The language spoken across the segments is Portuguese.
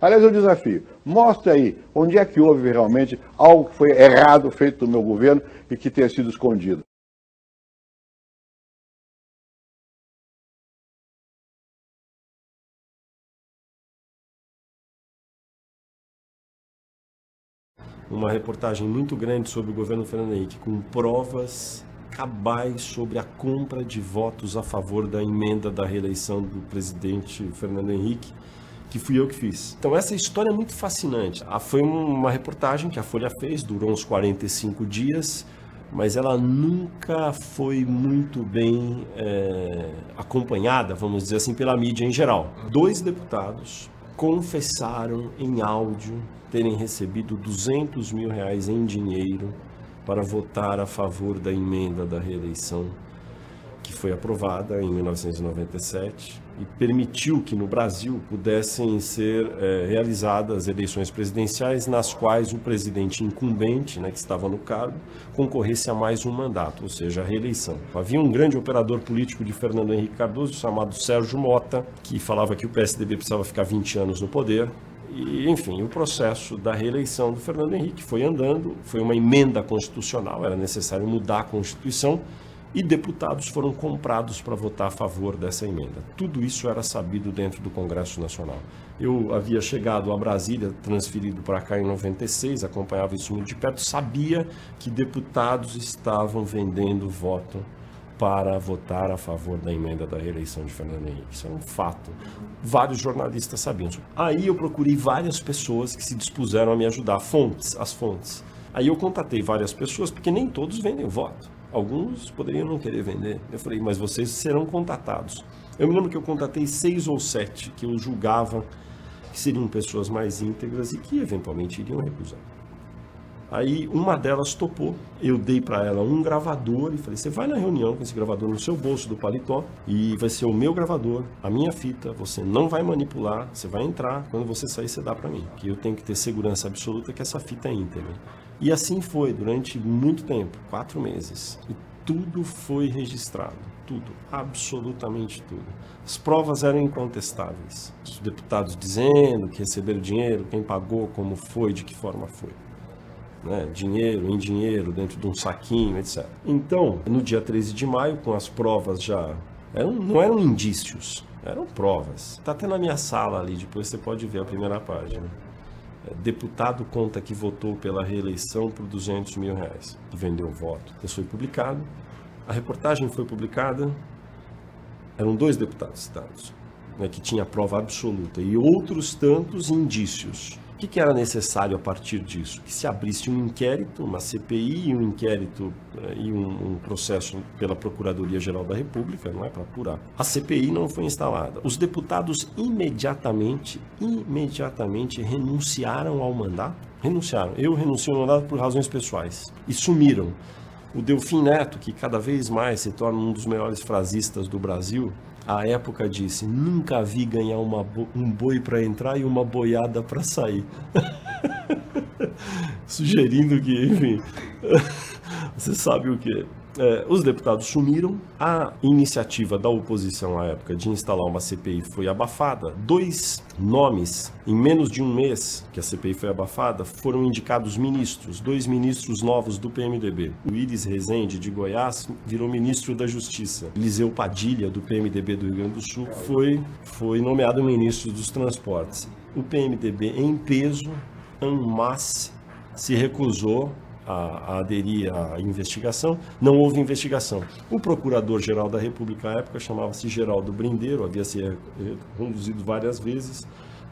Aliás, eu desafio, mostre aí onde é que houve realmente algo que foi errado feito no meu governo e que tenha sido escondido. Uma reportagem muito grande sobre o governo Fernando Henrique, com provas cabais sobre a compra de votos a favor da emenda da reeleição do presidente Fernando Henrique, que fui eu que fiz. Então essa história é muito fascinante. Foi uma reportagem que a Folha fez, durou uns 45 dias, mas ela nunca foi muito bem acompanhada, vamos dizer assim, pela mídia em geral. 2 deputados confessaram em áudio terem recebido R$200 mil em dinheiro para votar a favor da emenda da reeleição que foi aprovada em 1997 e permitiu que no Brasil pudessem ser realizadas eleições presidenciais nas quais o presidente incumbente, que estava no cargo, concorresse a mais um mandato, ou seja, a reeleição. Havia um grande operador político de Fernando Henrique Cardoso chamado Sérgio Mota, que falava que o PSDB precisava ficar 20 anos no poder. E, enfim, o processo da reeleição do Fernando Henrique foi andando, foi uma emenda constitucional, era necessário mudar a Constituição, e deputados foram comprados para votar a favor dessa emenda. Tudo isso era sabido dentro do Congresso Nacional. Eu havia chegado a Brasília, transferido para cá em 96, acompanhava isso muito de perto, sabia que deputados estavam vendendo voto para votar a favor da emenda da reeleição de Fernando Henrique. Isso é um fato. Vários jornalistas sabiam. Aí eu procurei várias pessoas que se dispuseram a me ajudar, as fontes. Aí eu contatei várias pessoas, porque nem todos vendem o voto. Alguns poderiam não querer vender. Eu falei, mas vocês serão contatados. Eu me lembro que eu contatei 6 ou 7 que eu julgava que seriam pessoas mais íntegras e que eventualmente iriam recusar. Aí uma delas topou, eu dei para ela um gravador e falei, você vai na reunião com esse gravador no seu bolso do paletó e vai ser o meu gravador, a minha fita, você não vai manipular, você vai entrar, quando você sair você dá para mim, que eu tenho que ter segurança absoluta que essa fita é íntegra. E assim foi durante muito tempo, 4 meses, e tudo foi registrado, tudo, absolutamente tudo. As provas eram incontestáveis, os deputados dizendo que receberam dinheiro, quem pagou, como foi, de que forma foi. Dinheiro em dinheiro, dentro de um saquinho, etc. Então, no dia 13 de maio, com as provas já... não eram indícios, eram provas. Está até na minha sala ali, depois você pode ver a primeira página. Deputado conta que votou pela reeleição por R$200 mil, que vendeu o voto. Isso foi publicado. A reportagem foi publicada. Eram 2 deputados citados, que tinha prova absoluta, e outros tantos indícios. O que era necessário a partir disso? Que se abrisse um inquérito, uma CPI, um inquérito e um processo pela Procuradoria-Geral da República, não é para apurar. A CPI não foi instalada. Os deputados imediatamente renunciaram ao mandato. Renunciaram. Eu renunciei ao mandato por razões pessoais. E sumiram. O Delfim Neto, que cada vez mais se torna um dos melhores frasistas do Brasil, à época disse, nunca vi ganhar um boi para entrar e uma boiada para sair. Sugerindo que, enfim, você sabe o que. Os deputados sumiram, a iniciativa da oposição à época de instalar uma CPI foi abafada. 2 nomes, em menos de um mês que a CPI foi abafada, foram indicados ministros, 2 ministros novos do PMDB. O Iris Rezende, de Goiás, virou ministro da Justiça. Eliseu Padilha, do PMDB do Rio Grande do Sul, foi nomeado ministro dos Transportes. O PMDB, em peso, en masse, se recusou a aderir à investigação. Não houve investigação. O Procurador-Geral da República à época chamava-se Geraldo Brindeiro, havia sido conduzido várias vezes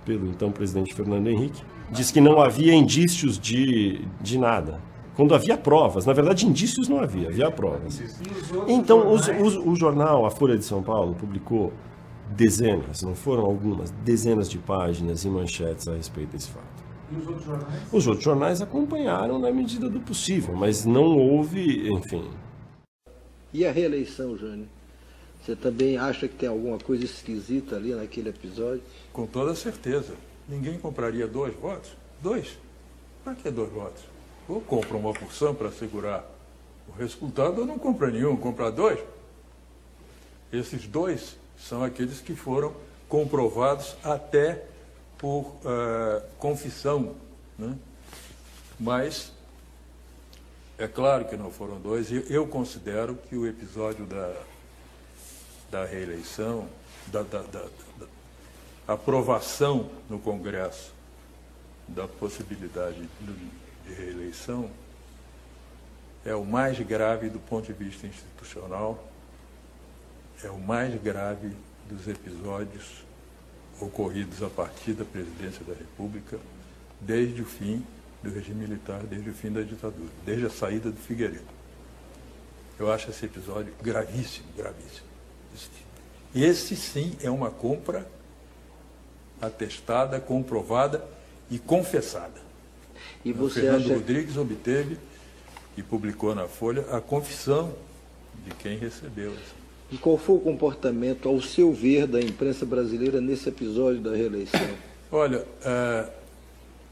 pelo então presidente Fernando Henrique, disse que não havia indícios de nada. Quando havia provas, na verdade indícios não havia provas. Então o jornal, a Folha de São Paulo, publicou dezenas, não foram algumas, dezenas de páginas e manchetes a respeito desse fato. E os outros jornais? Os outros jornais acompanharam na medida do possível, mas não houve, enfim. E a reeleição, Jânio? Você também acha que tem alguma coisa esquisita ali naquele episódio? Com toda certeza. Ninguém compraria 2 votos? 2? Para que 2 votos? Ou compra uma porção para assegurar o resultado, ou não compra nenhum, compra 2. Esses 2 são aqueles que foram comprovados até por confissão, né? Mas é claro que não foram dois. Eu considero que o episódio da reeleição, da aprovação no Congresso da possibilidade de reeleição é o mais grave do ponto de vista institucional, é o mais grave dos episódios ocorridos a partir da presidência da República desde o fim do regime militar, desde o fim da ditadura, desde a saída do Figueiredo. Eu acho esse episódio gravíssimo, gravíssimo. Esse sim é uma compra atestada, comprovada e confessada. E você Fernando acha... Rodrigues obteve e publicou na Folha a confissão de quem recebeu. E qual foi o comportamento, ao seu ver, da imprensa brasileira nesse episódio da reeleição? Olha,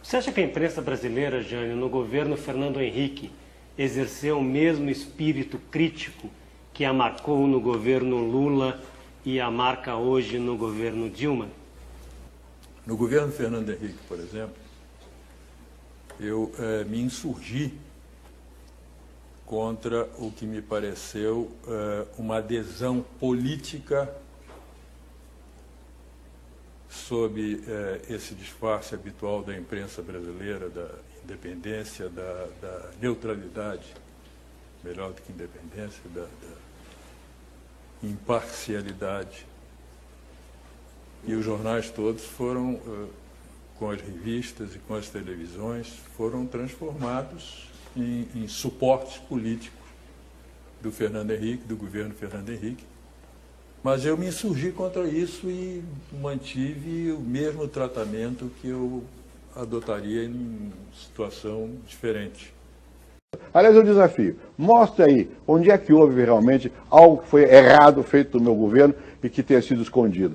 você acha que a imprensa brasileira, Jânio, no governo Fernando Henrique, exerceu o mesmo espírito crítico que a marcou no governo Lula e a marca hoje no governo Dilma? No governo Fernando Henrique, por exemplo, eu me insurgi contra o que me pareceu uma adesão política sob esse disfarce habitual da imprensa brasileira, da independência, da neutralidade, melhor do que independência, da imparcialidade. E os jornais todos foram, com as revistas e com as televisões, foram transformados em suportes políticos do Fernando Henrique, do governo Fernando Henrique. Mas eu me insurgi contra isso e mantive o mesmo tratamento que eu adotaria em situação diferente. Aliás, eu desafio, mostre aí onde é que houve realmente algo que foi errado feito no meu governo e que tenha sido escondido.